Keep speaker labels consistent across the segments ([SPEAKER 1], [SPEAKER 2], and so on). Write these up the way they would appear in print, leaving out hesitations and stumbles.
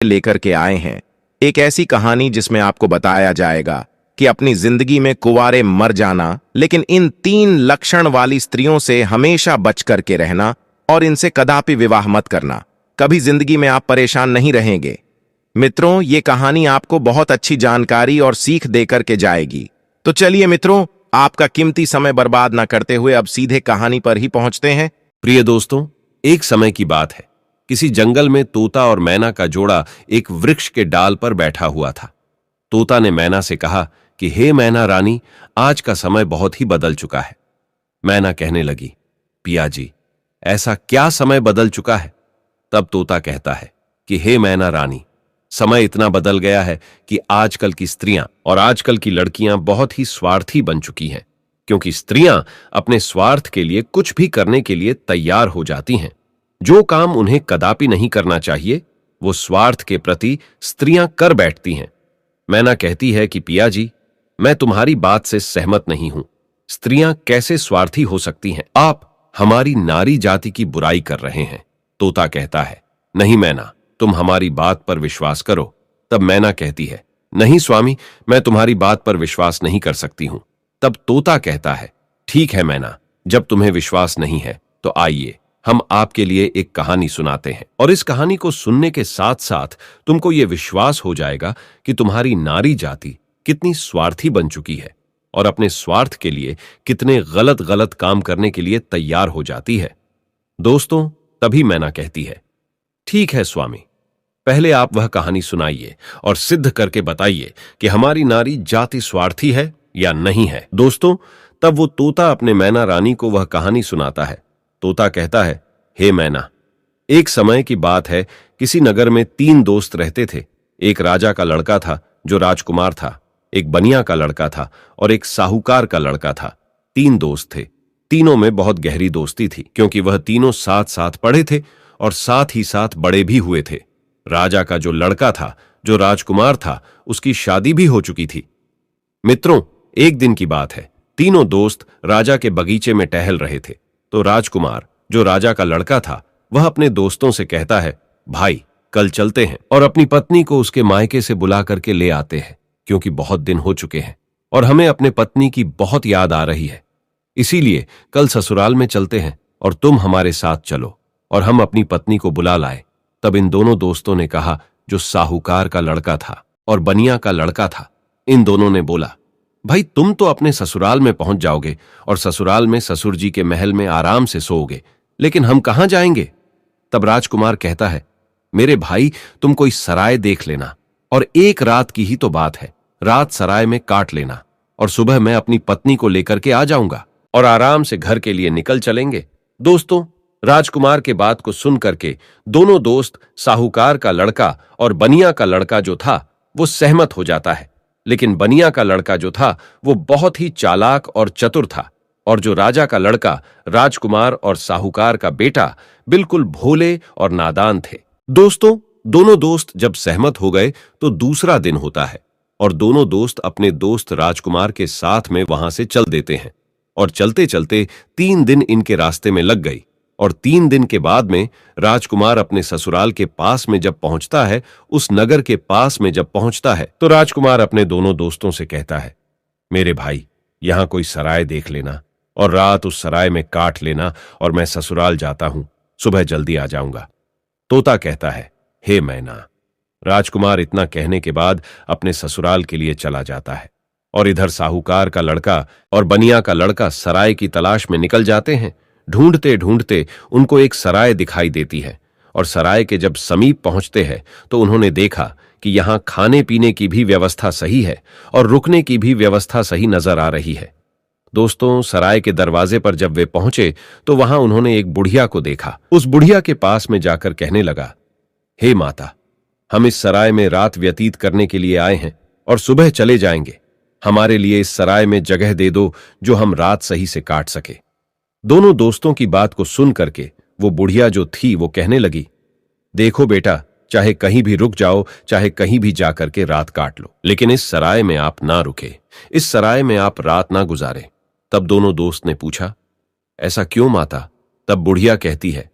[SPEAKER 1] लेकर के आए हैं एक ऐसी कहानी जिसमें आपको बताया जाएगा कि अपनी जिंदगी में कुंवारे मर जाना, लेकिन इन 3 लक्षण वाली स्त्रियों से हमेशा बच करके रहना और इनसे कदापि विवाह मत करना। कभी जिंदगी में आप परेशान नहीं रहेंगे। मित्रों, ये कहानी आपको बहुत अच्छी जानकारी और सीख देकर के जाएगी। तो चलिए मित्रों, आपका कीमती समय बर्बाद ना करते हुए अब सीधे कहानी पर ही पहुंचते हैं।
[SPEAKER 2] प्रिय दोस्तों, एक समय की बात है। किसी जंगल में तोता और मैना का जोड़ा एक वृक्ष के डाल पर बैठा हुआ था। तोता ने मैना से कहा कि हे मैना रानी, आज का समय बहुत ही बदल चुका है। मैना कहने लगी, पिया जी, ऐसा क्या समय बदल चुका है? तब तोता कहता है कि हे मैना रानी, समय इतना बदल गया है कि आजकल की स्त्रियां और आजकल की लड़कियां बहुत ही स्वार्थी बन चुकी हैं, क्योंकि स्त्रियां अपने स्वार्थ के लिए कुछ भी करने के लिए तैयार हो जाती हैं। जो काम उन्हें कदापि नहीं करना चाहिए, वो स्वार्थ के प्रति स्त्रियां कर बैठती हैं। मैना कहती है कि पिया जी, मैं तुम्हारी बात से सहमत नहीं हूं। स्त्रियां कैसे स्वार्थी हो सकती हैं? आप हमारी नारी जाति की बुराई कर रहे हैं। तोता कहता है, नहीं मैना, तुम हमारी बात पर विश्वास करो। तब मैना कहती है, नहीं स्वामी, मैं तुम्हारी बात पर विश्वास नहीं कर सकती हूं। तब तोता कहता है, ठीक है मैना, जब तुम्हें विश्वास नहीं है तो आइए हम आपके लिए एक कहानी सुनाते हैं, और इस कहानी को सुनने के साथ साथ तुमको यह विश्वास हो जाएगा कि तुम्हारी नारी जाति कितनी स्वार्थी बन चुकी है और अपने स्वार्थ के लिए कितने गलत गलत काम करने के लिए तैयार हो जाती है। दोस्तों, तभी मैना कहती है, ठीक है स्वामी, पहले आप वह कहानी सुनाइए और सिद्ध करके बताइए कि हमारी नारी जाति स्वार्थी है या नहीं है। दोस्तों, तब वो तोता अपने मैना रानी को वह कहानी सुनाता है। तोता कहता है, हे मैना, एक समय की बात है, किसी नगर में 3 दोस्त रहते थे। एक राजा का लड़का था जो राजकुमार था, एक बनिया का लड़का था और एक साहूकार का लड़का था। 3 दोस्त थे। तीनों में बहुत गहरी दोस्ती थी, क्योंकि वह तीनों साथ साथ पढ़े थे और साथ ही साथ बड़े भी हुए थे। राजा का जो लड़का था, जो राजकुमार था, उसकी शादी भी हो चुकी थी। मित्रों, एक दिन की बात है, तीनों दोस्त राजा के बगीचे में टहल रहे थे। तो राजकुमार, जो राजा का लड़का था, वह अपने दोस्तों से कहता है, भाई, कल चलते हैं और अपनी पत्नी को उसके मायके से बुला करके ले आते हैं, क्योंकि बहुत दिन हो चुके हैं और हमें अपने पत्नी की बहुत याद आ रही है। इसीलिए कल ससुराल में चलते हैं और तुम हमारे साथ चलो और हम अपनी पत्नी को बुला लाए। तब इन दोनों दोस्तों ने कहा, जो साहूकार का लड़का था और बनिया का लड़का था, इन दोनों ने बोला, भाई, तुम तो अपने ससुराल में पहुंच जाओगे और ससुराल में ससुर जी के महल में आराम से सोओगे, लेकिन हम कहां जाएंगे? तब राजकुमार कहता है, मेरे भाई, तुम कोई सराय देख लेना और एक रात की ही तो बात है, रात सराय में काट लेना और सुबह मैं अपनी पत्नी को लेकर के आ जाऊंगा और आराम से घर के लिए निकल चलेंगे। दोस्तों, राजकुमार के बात को सुन करके दोनों दोस्त, साहूकार का लड़का और बनिया का लड़का जो था, वो सहमत हो जाता है। लेकिन बनिया का लड़का जो था, वो बहुत ही चालाक और चतुर था, और जो राजा का लड़का, राजकुमार और साहूकार का बेटा, बिल्कुल भोले और नादान थे। दोस्तों, दोनों दोस्त जब सहमत हो गए तो दूसरा दिन होता है और दोनों दोस्त अपने दोस्त राजकुमार के साथ में वहां से चल देते हैं, और चलते चलते 3 दिन इनके रास्ते में लग गई। और 3 दिन के बाद में राजकुमार अपने ससुराल के पास में जब पहुंचता है, उस नगर के पास में जब पहुंचता है, तो राजकुमार अपने दोनों दोस्तों से कहता है, मेरे भाई, यहां कोई सराय देख लेना और रात उस सराय में काट लेना और मैं ससुराल जाता हूं, सुबह जल्दी आ जाऊंगा। तोता कहता है, हे मैना। राजकुमार इतना कहने के बाद अपने ससुराल के लिए चला जाता है, और इधर साहूकार का लड़का और बनिया का लड़का सराय की तलाश में निकल जाते हैं। ढूंढते ढूंढते उनको एक सराय दिखाई देती है, और सराय के जब समीप पहुंचते हैं तो उन्होंने देखा कि यहां खाने पीने की भी व्यवस्था सही है और रुकने की भी व्यवस्था सही नजर आ रही है। दोस्तों, सराय के दरवाजे पर जब वे पहुंचे तो वहां उन्होंने एक बुढ़िया को देखा। उस बुढ़िया के पास में जाकर कहने लगा, हे माता, हम इस सराय में रात व्यतीत करने के लिए आए हैं और सुबह चले जाएंगे। हमारे लिए इस सराय में जगह दे दो जो हम रात सही से काट सके। दोनों दोस्तों की बात को सुन करके वो बुढ़िया जो थी, वो कहने लगी, देखो बेटा, चाहे कहीं भी रुक जाओ, चाहे कहीं भी जाकर के रात काट लो, लेकिन इस सराय में आप ना रुके, इस सराय में आप रात ना गुजारे। तब दोनों दोस्त ने पूछा, ऐसा क्यों माता? तब बुढ़िया कहती है,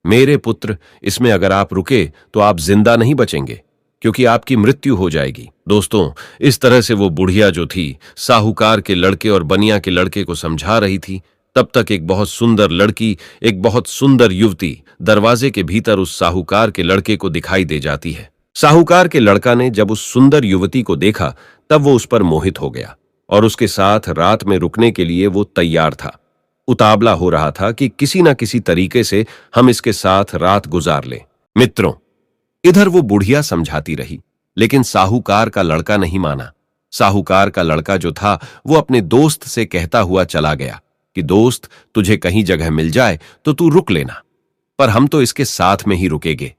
[SPEAKER 2] मेरे पुत्र, इसमें अगर आप रुके तो आप जिंदा नहीं बचेंगे, क्योंकि आपकी मृत्यु हो जाएगी। दोस्तों, इस तरह से वो बुढ़िया जो थी साहूकार के लड़के और बनिया के लड़के को समझा रही थी। तब तक एक बहुत सुंदर लड़की, एक बहुत सुंदर युवती दरवाजे के भीतर उस साहूकार के लड़के को दिखाई दे जाती है। साहूकार के लड़का ने जब उस सुंदर युवती को देखा तब वो उस पर मोहित हो गया और उसके साथ रात में रुकने के लिए वो तैयार था। उतावला हो रहा था कि किसी न किसी तरीके से हम इसके साथ रात गुजार लें। मित्रों, इधर वो बुढ़िया समझाती रही, लेकिन साहूकार का लड़का नहीं माना। साहूकार का लड़का जो था वो अपने दोस्त से कहता हुआ चला गया कि दोस्त, तुझे कहीं जगह मिल जाए तो तू रुक लेना, पर हम तो इसके साथ में ही रुकेंगे।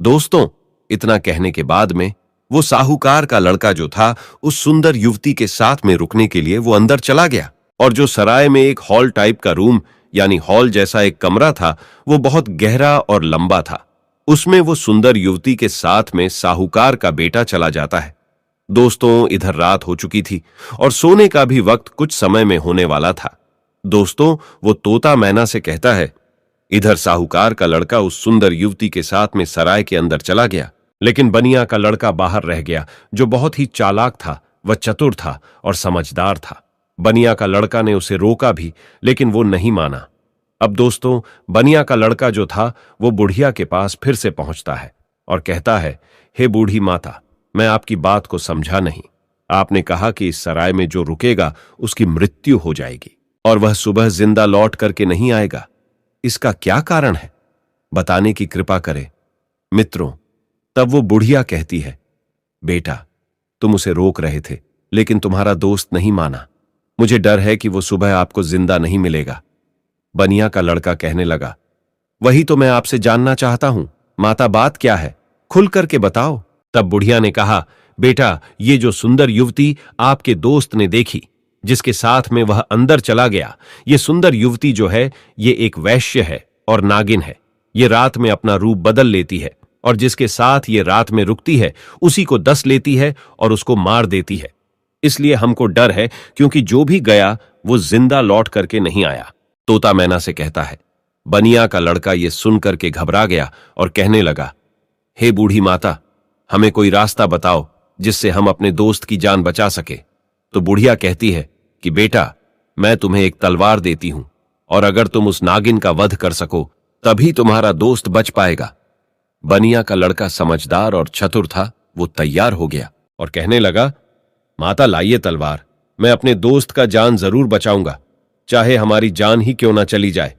[SPEAKER 2] दोस्तों, इतना कहने के बाद में वो साहूकार का लड़का जो था उस सुंदर युवती के साथ में रुकने के लिए वो अंदर चला गया। और जो सराय में एक हॉल टाइप का रूम यानी हॉल जैसा एक कमरा था, वो बहुत गहरा और लंबा था। उसमें वो सुंदर युवती के साथ में साहूकार का बेटा चला जाता है। दोस्तों, इधर रात हो चुकी थी और सोने का भी वक्त कुछ समय में होने वाला था। दोस्तों, वो तोता मैना से कहता है, इधर साहूकार का लड़का उस सुंदर युवती के साथ में सराय के अंदर चला गया, लेकिन बनिया का लड़का बाहर रह गया, जो बहुत ही चालाक था, वह चतुर था और समझदार था। बनिया का लड़का ने उसे रोका भी, लेकिन वो नहीं माना। अब दोस्तों, बनिया का लड़का जो था वो बुढ़िया के पास फिर से पहुंचता है और कहता है, हे बूढ़ी माता, मैं आपकी बात को समझा नहीं। आपने कहा कि इस सराय में जो रुकेगा उसकी मृत्यु हो जाएगी और वह सुबह जिंदा लौट करके नहीं आएगा। इसका क्या कारण है, बताने की कृपा करें। मित्रों, तब वो बुढ़िया कहती है, बेटा, तुम उसे रोक रहे थे, लेकिन तुम्हारा दोस्त नहीं माना। मुझे डर है कि वो सुबह आपको जिंदा नहीं मिलेगा। बनिया का लड़का कहने लगा, वही तो मैं आपसे जानना चाहता हूं, माता, बात क्या है, खुल करके बताओ। तब बुढ़िया ने कहा, बेटा, ये जो सुंदर युवती आपके दोस्त ने देखी, जिसके साथ में वह अंदर चला गया, ये सुंदर युवती जो है ये एक वैश्य है और नागिन है। ये रात में अपना रूप बदल लेती है और जिसके साथ ये रात में रुकती है उसी को डस लेती है और उसको मार देती है। इसलिए हमको डर है, क्योंकि जो भी गया वो जिंदा लौट करके नहीं आया। तोता मैना से कहता है। बनिया का लड़का ये सुन करके घबरा गया और कहने लगा, हे बूढ़ी माता, हमें कोई रास्ता बताओ जिससे हम अपने दोस्त की जान बचा सके। तो बुढ़िया कहती है कि बेटा, मैं तुम्हें एक तलवार देती हूं और अगर तुम उस नागिन का वध कर सको तभी तुम्हारा दोस्त बच पाएगा। बनिया का लड़का समझदार और चतुर था, वो तैयार हो गया और कहने लगा, माता, लाइए तलवार, मैं अपने दोस्त का जान जरूर बचाऊंगा, चाहे हमारी जान ही क्यों ना चली जाए।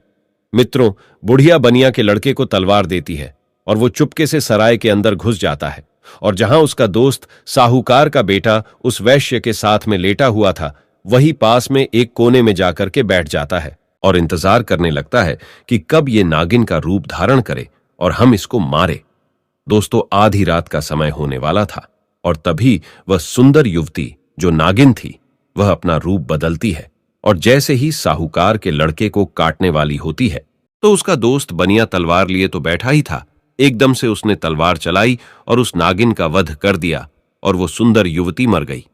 [SPEAKER 2] मित्रों, बुढ़िया बनिया के लड़के को तलवार देती है और वो चुपके से सराय के अंदर घुस जाता है और जहां उसका दोस्त साहूकार का बेटा उस वैश्य के साथ में लेटा हुआ था, वही पास में एक कोने में जाकर के बैठ जाता है और इंतजार करने लगता है कि कब ये नागिन का रूप धारण करे और हम इसको मारे। दोस्तों, आधी रात का समय होने वाला था और तभी वह सुंदर युवती जो नागिन थी वह अपना रूप बदलती है और जैसे ही साहूकार के लड़के को काटने वाली होती है तो उसका दोस्त बनिया तलवार लिए तो बैठा ही था, एकदम से उसने तलवार चलाई और उस नागिन का वध कर दिया और वो सुंदर युवती मर गई।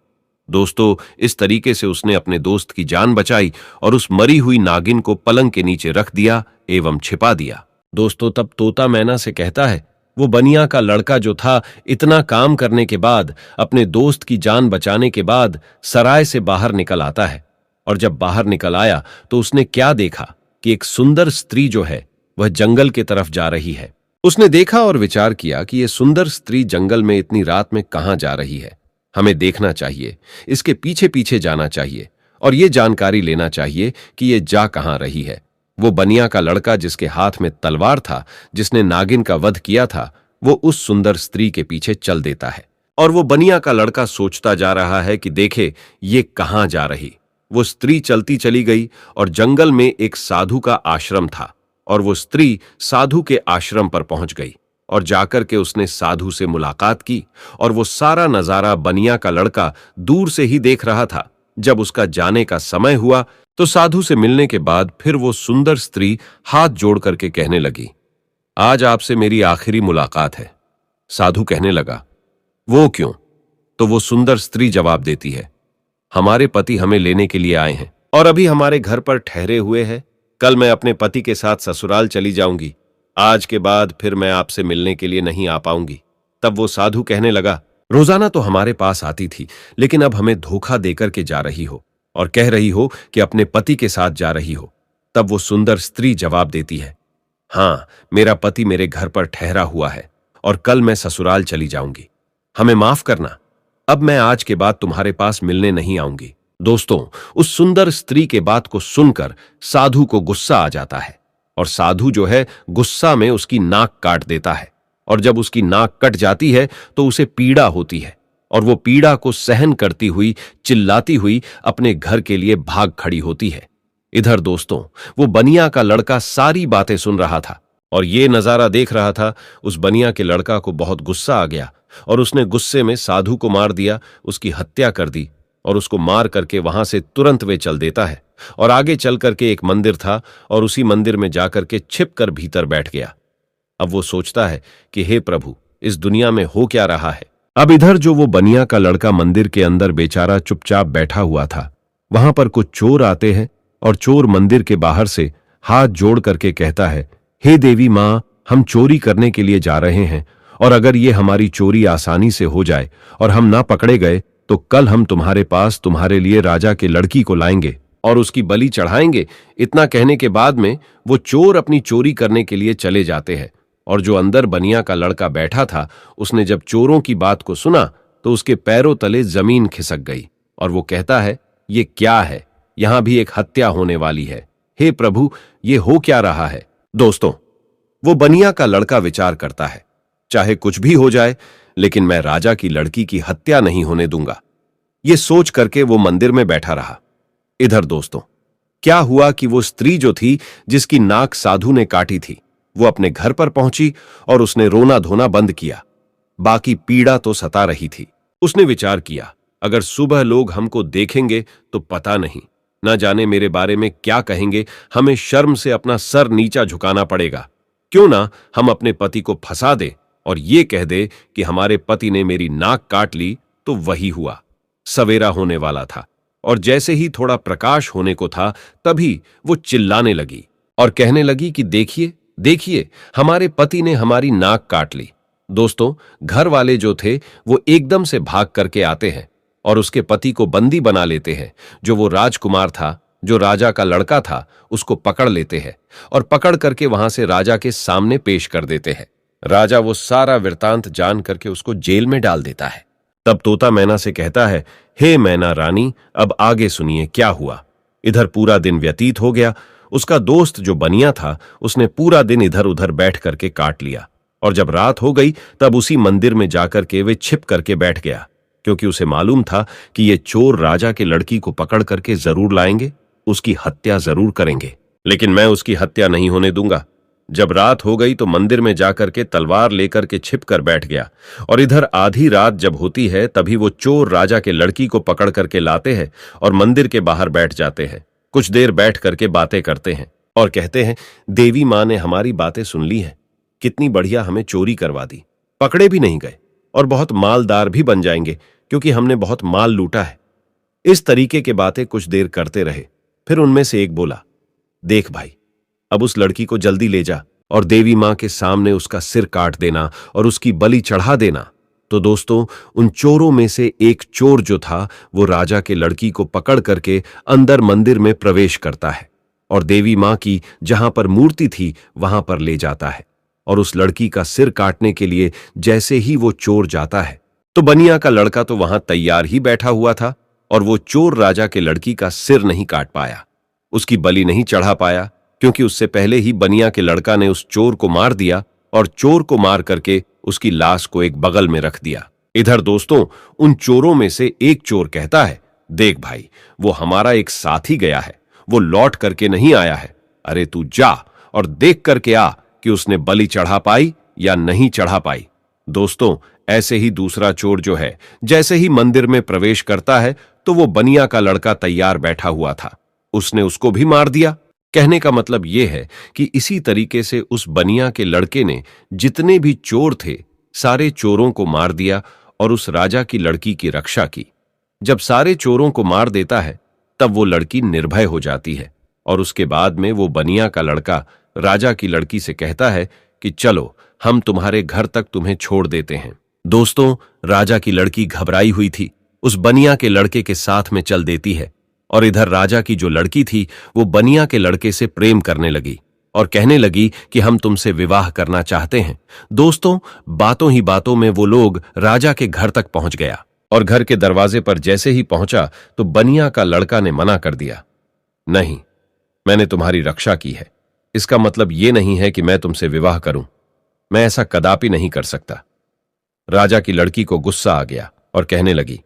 [SPEAKER 2] दोस्तों, इस तरीके से उसने अपने दोस्त की जान बचाई और उस मरी हुई नागिन को पलंग के नीचे रख दिया एवं छिपा दिया। दोस्तों, तब तोता मैना से कहता है, वो बनिया का लड़का जो था इतना काम करने के बाद, अपने दोस्त की जान बचाने के बाद सराय से बाहर निकल आता है और जब बाहर निकल आया तो उसने क्या देखा कि एक सुंदर स्त्री जो है वह जंगल की तरफ जा रही है। उसने देखा और विचार किया कि यह सुंदर स्त्री जंगल में इतनी रात में कहां जा रही है, हमें देखना चाहिए, इसके पीछे पीछे जाना चाहिए और ये जानकारी लेना चाहिए कि ये जा कहां रही है। वो बनिया का लड़का जिसके हाथ में तलवार था, जिसने नागिन का वध किया था, वो उस सुंदर स्त्री के पीछे चल देता है और वो बनिया का लड़का सोचता जा रहा है कि देखे ये कहां जा रही। वो स्त्री चलती चली गई और जंगल में एक साधु का आश्रम था और वो स्त्री साधु के आश्रम पर पहुंच गई और जाकर के उसने साधु से मुलाकात की और वो सारा नजारा बनिया का लड़का दूर से ही देख रहा था। जब उसका जाने का समय हुआ तो साधु से मिलने के बाद फिर वो सुंदर स्त्री हाथ जोड़ करके कहने लगी, आज आपसे मेरी आखिरी मुलाकात है। साधु कहने लगा, वो क्यों? तो वो सुंदर स्त्री जवाब देती है, हमारे पति हमें लेने के लिए आए हैं और अभी हमारे घर पर ठहरे हुए हैं। कल मैं अपने पति के साथ ससुराल चली जाऊंगी। आज के बाद फिर मैं आपसे मिलने के लिए नहीं आ पाऊंगी। तब वो साधु कहने लगा, रोजाना तो हमारे पास आती थी, लेकिन अब हमें धोखा देकर के जा रही हो और कह रही हो कि अपने पति के साथ जा रही हो। तब वो सुंदर स्त्री जवाब देती है, हाँ, मेरा पति मेरे घर पर ठहरा हुआ है और कल मैं ससुराल चली जाऊंगी। हमें माफ करना, अब मैं आज के बाद तुम्हारे पास मिलने नहीं आऊंगी। दोस्तों, उस सुंदर स्त्री के बात को सुनकर साधु को गुस्सा आ जाता है और साधु जो है गुस्सा में उसकी नाक काट देता है। और जब उसकी नाक कट जाती है तो उसे पीड़ा होती है और वो पीड़ा को सहन करती हुई चिल्लाती हुई अपने घर के लिए भाग खड़ी होती है। इधर दोस्तों, वो बनिया का लड़का सारी बातें सुन रहा था और ये नजारा देख रहा था। उस बनिया के लड़का को बहुत गुस्सा आ गया और उसने गुस्से में साधु को मार दिया, उसकी हत्या कर दी और उसको मार करके वहां से तुरंत वे चल देता है और आगे चल करके एक मंदिर था और उसी मंदिर में जाकर के छिप कर भीतर बैठ गया। अब वो सोचता है कि हे प्रभु, इस दुनिया में हो क्या रहा है। अब इधर जो वो बनिया का लड़का मंदिर के अंदर बेचारा चुपचाप बैठा हुआ था, वहां पर कुछ चोर आते हैं और चोर मंदिर के बाहर से हाथ जोड़ करके कहता है, हे देवी मां, हम चोरी करने के लिए जा रहे हैं और अगर ये हमारी चोरी आसानी से हो जाए और हम ना पकड़े गए तो कल हम तुम्हारे पास तुम्हारे लिए राजा के लड़की को लाएंगे और उसकी बलि चढ़ाएंगे। इतना कहने के बाद में वो चोर अपनी चोरी करने के लिए चले जाते हैं और जो अंदर बनिया का लड़का बैठा था, उसने जब चोरों की बात को सुना तो उसके पैरों तले जमीन खिसक गई और वो कहता है, ये क्या है, यहां भी एक हत्या होने वाली है। हे प्रभु, ये हो क्या रहा है। दोस्तों, वो बनिया का लड़का विचार करता है, चाहे कुछ भी हो जाए लेकिन मैं राजा की लड़की की हत्या नहीं होने दूंगा। ये सोच करके वो मंदिर में बैठा रहा। इधर दोस्तों, क्या हुआ कि वो स्त्री जो थी जिसकी नाक साधु ने काटी थी, वो अपने घर पर पहुंची और उसने रोना धोना बंद किया। बाकी पीड़ा तो सता रही थी। उसने विचार किया, अगर सुबह लोग हमको देखेंगे तो पता नहीं, न जाने मेरे बारे में क्या कहेंगे। हमें शर्म से अपना सर नीचा झुकाना पड़ेगा। क्यों ना हम अपने पति को फंसा दे और ये कह दे कि हमारे पति ने मेरी नाक काट ली। तो वही हुआ। सवेरा होने वाला था और जैसे ही थोड़ा प्रकाश होने को था, तभी वो चिल्लाने लगी और कहने लगी कि देखिए देखिए, हमारे पति ने हमारी नाक काट ली। दोस्तों, घर वाले जो थे वो एकदम से भाग करके आते हैं और उसके पति को बंदी बना लेते हैं। जो वो राजकुमार था, जो राजा का लड़का था, उसको पकड़ लेते हैं और पकड़ करके वहां से राजा के सामने पेश कर देते हैं। राजा वो सारा वृतांत जान करके उसको जेल में डाल देता है। तब तोता मैना से कहता है, हे मैना रानी, अब आगे सुनिए क्या हुआ। इधर पूरा दिन व्यतीत हो गया। उसका दोस्त जो बनिया था, उसने पूरा दिन इधर उधर बैठ करके काट लिया और जब रात हो गई तब उसी मंदिर में जाकर के वे छिप करके बैठ गया, क्योंकि उसे मालूम था कि ये चोर राजा के लड़की को पकड़ करके जरूर लाएंगे, उसकी हत्या जरूर करेंगे, लेकिन मैं उसकी हत्या नहीं होने दूंगा। जब रात हो गई तो मंदिर में जाकर के तलवार लेकर के छिप कर बैठ गया और इधर आधी रात जब होती है तभी वो चोर राजा के लड़की को पकड़ करके लाते हैं और मंदिर के बाहर बैठ जाते हैं। कुछ देर बैठ करके बातें करते हैं और कहते हैं, देवी मां ने हमारी बातें सुन ली है, कितनी बढ़िया हमें चोरी करवा दी, पकड़े भी नहीं गए और बहुत मालदार भी बन जाएंगे क्योंकि हमने बहुत माल लूटा है। इस तरीके की बातें कुछ देर करते रहे। फिर उनमें से एक बोला, देख भाई, अब उस लड़की को जल्दी ले जा और देवी मां के सामने उसका सिर काट देना और उसकी बलि चढ़ा देना। तो दोस्तों, उन चोरों में से एक चोर जो था वो राजा के लड़की को पकड़ करके अंदर मंदिर में प्रवेश करता है और देवी मां की जहां पर मूर्ति थी वहां पर ले जाता है और उस लड़की का सिर काटने के लिए जैसे ही वो चोर जाता है तो बनिया का लड़का तो वहां तैयार ही बैठा हुआ था और वो चोर राजा के लड़की का सिर नहीं काट पाया, उसकी बलि नहीं चढ़ा पाया, क्योंकि उससे पहले ही बनिया के लड़का ने उस चोर को मार दिया और चोर को मार करके उसकी लाश को एक बगल में रख दिया। इधर दोस्तों, उन चोरों में से एक चोर कहता है, देख भाई, वो हमारा एक साथी गया है, वो लौट करके नहीं आया है। अरे तू जा और देख करके आ कि उसने बलि चढ़ा पाई या नहीं चढ़ा पाई। दोस्तों, ऐसे ही दूसरा चोर जो है जैसे ही मंदिर में प्रवेश करता है तो वो बनिया का लड़का तैयार बैठा हुआ था, उसने उसको भी मार दिया। कहने का मतलब यह है कि इसी तरीके से उस बनिया के लड़के ने जितने भी चोर थे सारे चोरों को मार दिया और उस राजा की लड़की की रक्षा की। जब सारे चोरों को मार देता है तब वो लड़की निर्भय हो जाती है और उसके बाद में वो बनिया का लड़का राजा की लड़की से कहता है कि चलो हम तुम्हारे घर तक तुम्हें छोड़ देते हैं। दोस्तों, राजा की लड़की घबराई हुई थी, उस बनिया के लड़के के साथ में चल देती है, और इधर राजा की जो लड़की थी वो बनिया के लड़के से प्रेम करने लगी और कहने लगी कि हम तुमसे विवाह करना चाहते हैं। दोस्तों, बातों ही बातों में वो लोग राजा के घर तक पहुंच गया, और घर के दरवाजे पर जैसे ही पहुंचा तो बनिया का लड़का ने मना कर दिया, नहीं, मैंने तुम्हारी रक्षा की है, इसका मतलब ये नहीं है कि मैं तुमसे विवाह करूं, मैं ऐसा कदापि नहीं कर सकता। राजा की लड़की को गुस्सा आ गया और कहने लगी,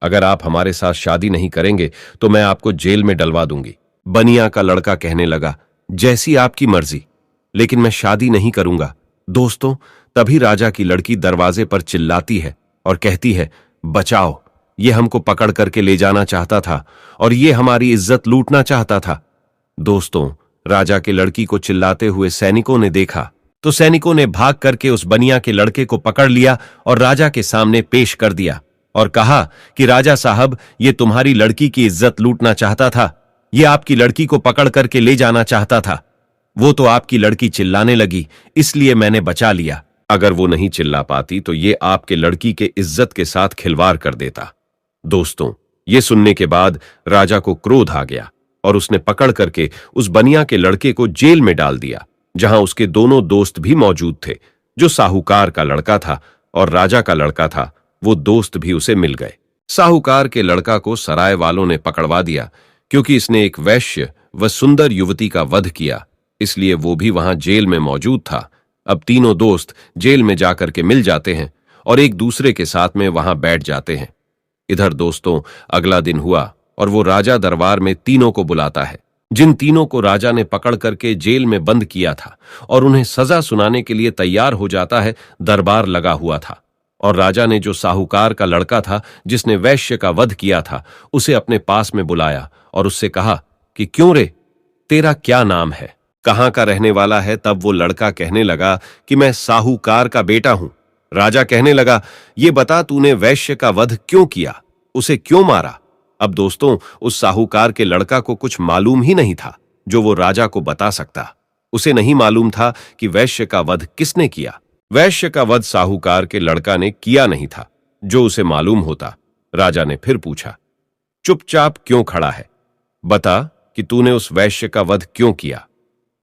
[SPEAKER 2] अगर आप हमारे साथ शादी नहीं करेंगे तो मैं आपको जेल में डलवा दूंगी। बनिया का लड़का कहने लगा, जैसी आपकी मर्जी, लेकिन मैं शादी नहीं करूंगा। दोस्तों, तभी राजा की लड़की दरवाजे पर चिल्लाती है और कहती है, बचाओ, ये हमको पकड़ करके ले जाना चाहता था और ये हमारी इज्जत लूटना चाहता था। दोस्तों, राजा के लड़की को चिल्लाते हुए सैनिकों ने देखा तो सैनिकों ने भाग करके उस बनिया के लड़के को पकड़ लिया और राजा के सामने पेश कर दिया और कहा कि राजा साहब, ये तुम्हारी लड़की की इज्जत लूटना चाहता था, ये आपकी लड़की को पकड़ करके ले जाना चाहता था। वो तो आपकी लड़की चिल्लाने लगी, इसलिए मैंने बचा लिया। अगर वो नहीं चिल्ला पाती तो ये आपके लड़की के इज्जत के साथ खिलवाड़ कर देता। दोस्तों, ये सुनने के बाद राजा को क्रोध आ गया और उसने पकड़ करके उस बनिया के लड़के को जेल में डाल दिया, जहां उसके दोनों दोस्त भी मौजूद थे। जो साहूकार का लड़का था और राजा का लड़का था, वो दोस्त भी उसे मिल गए। साहूकार के लड़का को सराय वालों ने पकड़वा दिया क्योंकि इसने एक वैश्य व सुंदर युवती का वध किया, इसलिए वो भी वहां जेल में मौजूद था। अब तीनों दोस्त जेल में जाकर के मिल जाते हैं और एक दूसरे के साथ में वहां बैठ जाते हैं। इधर दोस्तों, अगला दिन हुआ और वो राजा दरबार में तीनों को बुलाता है, जिन तीनों को राजा ने पकड़ करके जेल में बंद किया था, और उन्हें सजा सुनाने के लिए तैयार हो जाता है। दरबार लगा हुआ था और राजा ने जो साहूकार का लड़का था जिसने वैश्य का वध किया था, उसे अपने पास में बुलाया और उससे कहा कि क्यों रे, तेरा क्या नाम है, कहां का रहने वाला है। तब वो लड़का कहने लगा कि मैं साहूकार का बेटा हूं। राजा कहने लगा, ये बता, तूने वैश्य का वध क्यों किया, उसे क्यों मारा। अब दोस्तों, उस साहूकार के लड़का को कुछ मालूम ही नहीं था जो वो राजा को बता सकता। उसे नहीं मालूम था कि वैश्य का वध किसने किया। वैश्य का वध साहूकार के लड़का ने किया नहीं था। जो उसे मालूम होता, राजा ने फिर पूछा, चुपचाप क्यों खड़ा है, बता कि तूने उस वैश्य का वध क्यों किया।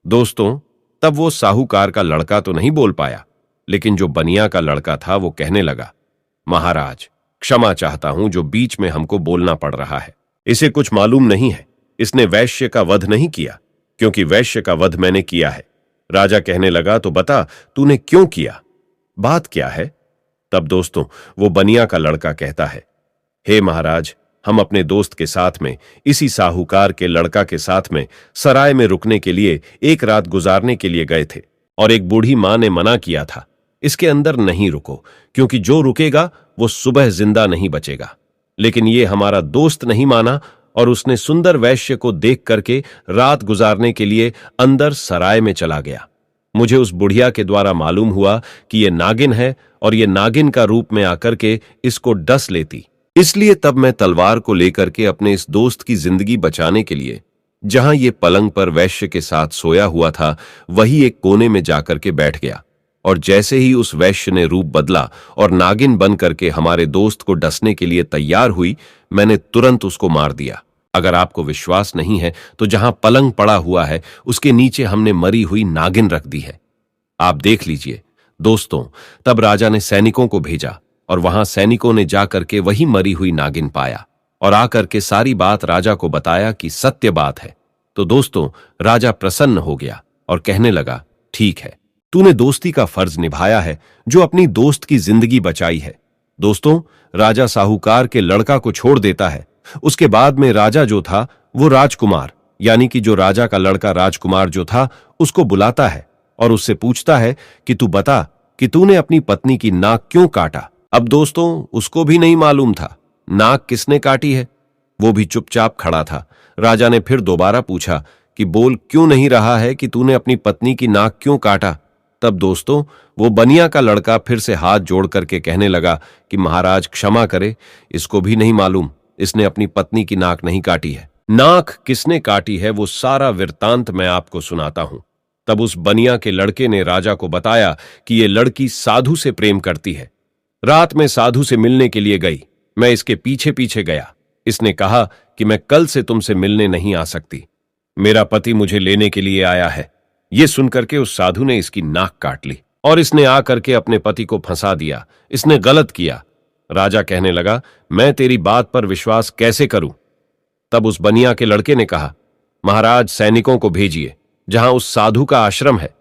[SPEAKER 2] दोस्तों, तब वो साहूकार का लड़का तो नहीं बोल पाया, लेकिन जो बनिया का लड़का था वो कहने लगा, महाराज, क्षमा चाहता हूं, जो बीच में हमको बोलना पड़ रहा है। इसे कुछ मालूम नहीं है, इसने वैश्य का वध नहीं किया, क्योंकि वैश्य का वध मैंने किया है। राजा कहने लगा, तो बता, तूने क्यों किया, बात क्या है। तब दोस्तों, वो बनिया का लड़का कहता है, हे महाराज, हम अपने दोस्त के साथ में, इसी साहूकार के लड़का के साथ में सराय में रुकने के लिए एक रात गुजारने के लिए गए थे, और एक बूढ़ी मां ने मना किया था, इसके अंदर नहीं रुको, क्योंकि जो रुकेगा वो सुबह जिंदा नहीं बचेगा। लेकिन ये हमारा दोस्त नहीं माना और उसने सुंदर वैश्य को देख करके रात गुजारने के लिए अंदर सराय में चला गया। मुझे उस बुढ़िया के द्वारा मालूम हुआ कि ये नागिन है और ये नागिन का रूप में आकर के इसको डस लेती, इसलिए तब मैं तलवार को लेकर के अपने इस दोस्त की जिंदगी बचाने के लिए जहां ये पलंग पर वैश्य के साथ सोया हुआ था, वही एक कोने में जाकर के बैठ गया, और जैसे ही उस वैश्य ने रूप बदला और नागिन बन करके हमारे दोस्त को डसने के लिए तैयार हुई, मैंने तुरंत उसको मार दिया। अगर आपको विश्वास नहीं है तो जहां पलंग पड़ा हुआ है उसके नीचे हमने मरी हुई नागिन रख दी है, आप देख लीजिए। दोस्तों, तब राजा ने सैनिकों को भेजा और वहां सैनिकों ने जाकर के वही मरी हुई नागिन पाया और आकर के सारी बात राजा को बताया कि सत्य बात है। तो दोस्तों, राजा प्रसन्न हो गया और कहने लगा, ठीक है, तूने दोस्ती का फर्ज निभाया है, जो अपनी दोस्त की जिंदगी बचाई है। दोस्तों, राजा साहूकार के लड़का को छोड़ देता है। उसके बाद में राजा जो था वो राजकुमार, यानी कि जो राजा का लड़का राजकुमार जो था, उसको बुलाता है और उससे पूछता है कि तू बता कि तूने अपनी पत्नी की नाक क्यों काटा। अब दोस्तों, उसको भी नहीं मालूम था नाक किसने काटी है, वो भी चुपचाप खड़ा था। राजा ने फिर दोबारा पूछा कि बोल क्यों नहीं रहा है कि तूने अपनी पत्नी की नाक क्यों काटा। तब दोस्तों, वो बनिया का लड़का फिर से हाथ जोड़ करके कहने लगा कि महाराज क्षमा करे, इसको भी नहीं मालूम, इसने अपनी पत्नी की नाक नहीं काटी है। नाक किसने काटी है वो सारा वृत्तांत मैं आपको सुनाता हूं, तब उस बनिया के लड़के ने राजा को बताया कि ये लड़की साधु से प्रेम करती है। रात में साधु से मिलने के लिए गई। मैं इसके पीछे पीछे गया। इसने कहा कि मैं कल से तुमसे मिलने नहीं आ सकती, मेरा पति मुझे लेने के लिए आया है। यह सुनकर के उस साधु ने इसकी नाक काट ली और इसने आकर के अपने पति को फंसा दिया। इसने गलत किया। राजा कहने लगा, मैं तेरी बात पर विश्वास कैसे करूं? तब उस बनिया के लड़के ने कहा, महाराज सैनिकों को भेजिए जहां उस साधु का आश्रम है।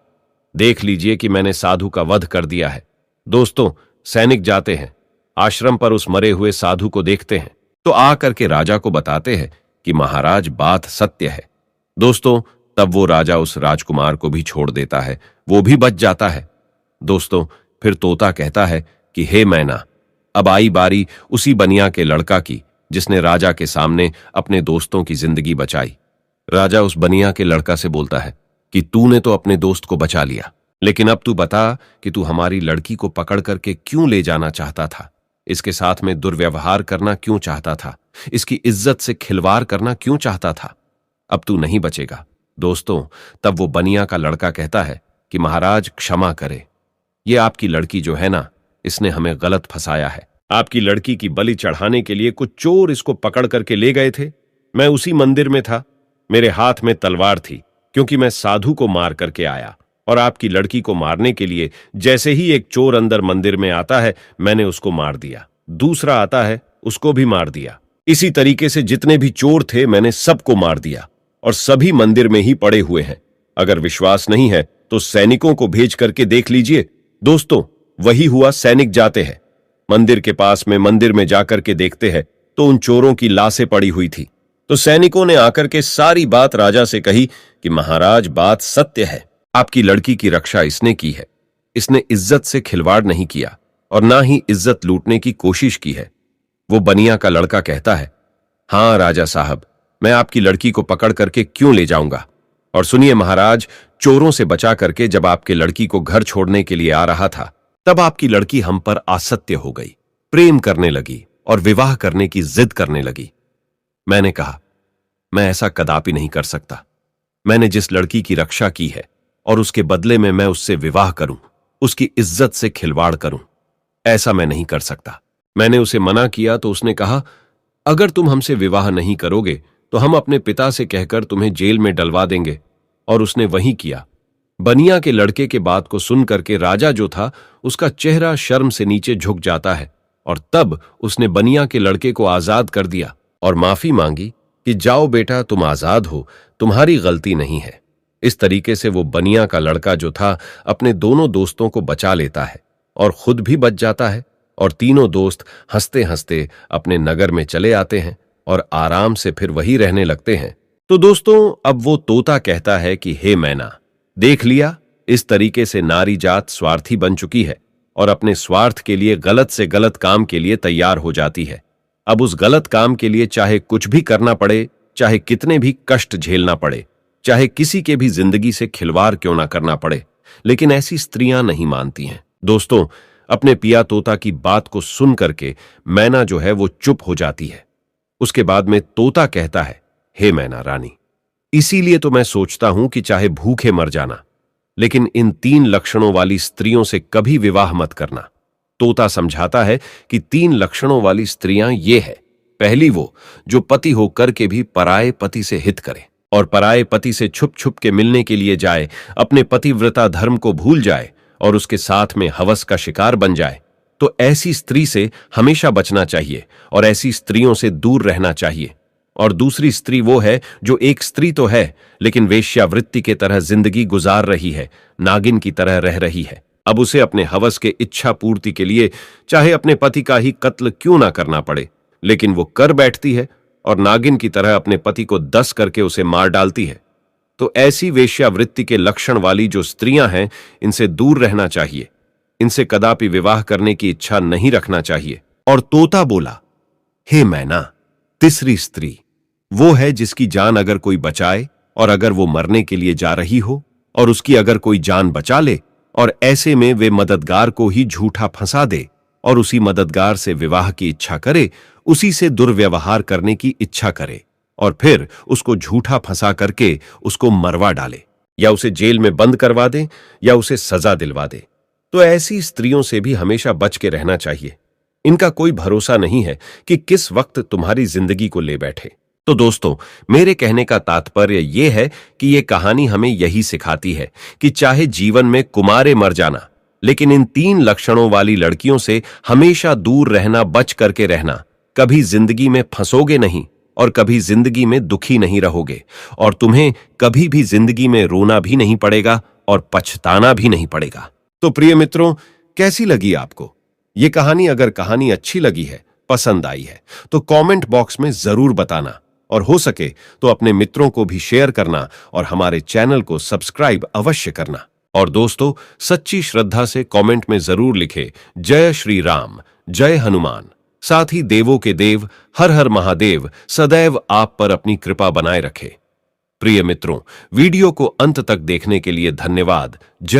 [SPEAKER 2] देख लीजिए कि मैंने साधु का वध कर दिया है। दोस्तों, सैनिक जाते हैं, आश्रम पर उस मरे हुए साधु को देखते हैं तो आकर के राजा को बताते हैं कि महाराज बात सत्य है। दोस्तों, तब वो राजा उस राजकुमार को भी छोड़ देता है, वो भी बच जाता है। दोस्तों, फिर तोता कहता है कि हे मैना, अब आई बारी उसी बनिया के लड़का की जिसने राजा के सामने अपने दोस्तों की जिंदगी बचाई। राजा उस बनिया के लड़का से बोलता है कि तूने तो अपने दोस्त को बचा लिया, लेकिन अब तू बता कि तू हमारी लड़की को पकड़ करके क्यों ले जाना चाहता था, इसके साथ में दुर्व्यवहार करना क्यों चाहता था, इसकी इज्जत से खिलवाड़ करना क्यों चाहता था। अब तू नहीं बचेगा। दोस्तों, तब वो बनिया का लड़का कहता है कि महाराज क्षमा करे, ये आपकी लड़की जो है ना, इसने हमें गलत फंसाया है। आपकी लड़की की बलि चढ़ाने के लिए कुछ चोर इसको पकड़ करके ले गए थे। मैं उसी मंदिर में था, मेरे हाथ में तलवार थी क्योंकि मैं साधु को मार करके आया, और आपकी लड़की को मारने के लिए जैसे ही एक चोर अंदर मंदिर में आता है, मैंने उसको मार दिया। दूसरा आता है, उसको भी मार दिया। इसी तरीके से जितने भी चोर थे मैंने सबको मार दिया, और सभी मंदिर में ही पड़े हुए हैं। अगर विश्वास नहीं है तो सैनिकों को भेज करके देख लीजिए। दोस्तों, वही हुआ। सैनिक जाते हैं मंदिर के पास में, मंदिर में जाकर के देखते हैं तो उन चोरों की लाशें पड़ी हुई थी। तो सैनिकों ने आकर के सारी बात राजा से कही कि महाराज बात सत्य है, आपकी लड़की की रक्षा इसने की है। इसने इज्जत से खिलवाड़ नहीं किया और ना ही इज्जत लूटने की कोशिश की है। वो बनिया का लड़का कहता है, हां राजा साहब, मैं आपकी लड़की को पकड़ करके क्यों ले जाऊंगा। और सुनिए महाराज, चोरों से बचा करके जब आपके लड़की को घर छोड़ने के लिए आ रहा था, तब आपकी लड़की हम पर आसक्ति हो गई, प्रेम करने लगी और विवाह करने की जिद करने लगी। मैंने कहा, मैं ऐसा कदापि नहीं कर सकता। मैंने जिस लड़की की रक्षा की है और उसके बदले में मैं उससे विवाह करूं, उसकी इज्जत से खिलवाड़ करूं, ऐसा मैं नहीं कर सकता। मैंने उसे मना किया तो उसने कहा, अगर तुम हमसे विवाह नहीं करोगे तो हम अपने पिता से कहकर तुम्हें जेल में डलवा देंगे। और उसने वही किया। बनिया के लड़के के बात को सुन करके राजा जो था, उसका चेहरा शर्म से नीचे झुक जाता है, और तब उसने बनिया के लड़के को आजाद कर दिया और माफी मांगी कि जाओ बेटा, तुम आजाद हो, तुम्हारी गलती नहीं है। इस तरीके से वो बनिया का लड़का जो था अपने दोनों दोस्तों को बचा लेता है और खुद भी बच जाता है, और तीनों दोस्त हंसते हंसते अपने नगर में चले आते हैं और आराम से फिर वही रहने लगते हैं। तो दोस्तों, अब वो तोता कहता है कि हे मैना, देख लिया, इस तरीके से नारी जात स्वार्थी बन चुकी है और अपने स्वार्थ के लिए गलत से गलत काम के लिए तैयार हो जाती है। अब उस गलत काम के लिए चाहे कुछ भी करना पड़े, चाहे कितने भी कष्ट झेलना पड़े, चाहे किसी के भी जिंदगी से खिलवाड़ क्यों ना करना पड़े, लेकिन ऐसी स्त्रियां नहीं मानती हैं। दोस्तों, अपने पिया तोता की बात को सुन करके मैना जो है वो चुप हो जाती है। उसके बाद में तोता कहता है, हे मैना रानी, इसीलिए तो मैं सोचता हूं कि चाहे भूखे मर जाना, लेकिन इन 3 लक्षणों वाली स्त्रियों से कभी विवाह मत करना। तोता समझाता है कि 3 लक्षणों वाली स्त्रियां ये है। पहली, वो जो पति होकर के भी पराये पति से हित करे और पराये पति से छुप छुप के मिलने के लिए जाए, अपने पतिव्रता धर्म को भूल जाए और उसके साथ में हवस का शिकार बन जाए। तो ऐसी स्त्री से हमेशा बचना चाहिए और ऐसी स्त्रियों से दूर रहना चाहिए। और दूसरी स्त्री वो है जो एक स्त्री तो है, लेकिन वेश्यावृत्ति के तरह जिंदगी गुजार रही है, नागिन की तरह रह रही है। अब उसे अपने हवस के इच्छा पूर्ति के लिए चाहे अपने पति का ही कत्ल क्यों ना करना पड़े, लेकिन वो कर बैठती है और नागिन की तरह अपने पति को दस करके उसे मार डालती है। तो ऐसी वेश्यावृत्ति के लक्षण वाली जो स्त्रियां हैं, इनसे दूर रहना चाहिए, इनसे कदापि विवाह करने की इच्छा नहीं रखना चाहिए। और तोता बोला, हे मैना, तीसरी स्त्री वो है जिसकी जान अगर कोई बचाए और अगर वो मरने के लिए जा रही हो और उसकी अगर कोई जान बचा ले और ऐसे में वे मददगार को ही झूठा फंसा दे और उसी मददगार से विवाह की इच्छा करे, उसी से दुर्व्यवहार करने की इच्छा करे और फिर उसको झूठा फंसा करके उसको मरवा डाले। या उसे जेल में बंद करवा दें या उसे सजा दिलवा दें। तो ऐसी स्त्रियों से भी हमेशा बच के रहना चाहिए। इनका कोई भरोसा नहीं है कि किस वक्त तुम्हारी जिंदगी को ले बैठे। तो दोस्तों, मेरे कहने का तात्पर्य यह है कि यह कहानी हमें यही सिखाती है कि चाहे जीवन में कुमारे मर जाना, लेकिन इन 3 लक्षणों वाली लड़कियों से हमेशा दूर रहना, बच करके रहना। कभी जिंदगी में फंसोगे नहीं और कभी जिंदगी में दुखी नहीं रहोगे, और तुम्हें कभी भी जिंदगी में रोना भी नहीं पड़ेगा और पछताना भी नहीं पड़ेगा। तो प्रिय मित्रों, कैसी लगी आपको ये कहानी? अगर कहानी अच्छी लगी है, पसंद आई है, तो कमेंट बॉक्स में जरूर बताना, और हो सके तो अपने मित्रों को भी शेयर करना और हमारे चैनल को सब्सक्राइब अवश्य करना। और दोस्तों, सच्ची श्रद्धा से कमेंट में जरूर लिखे जय श्री राम, जय हनुमान। साथ ही देवों के देव हर हर महादेव सदैव आप पर अपनी कृपा बनाए रखे। प्रिय मित्रों, वीडियो को अंत तक देखने के लिए धन्यवाद। जय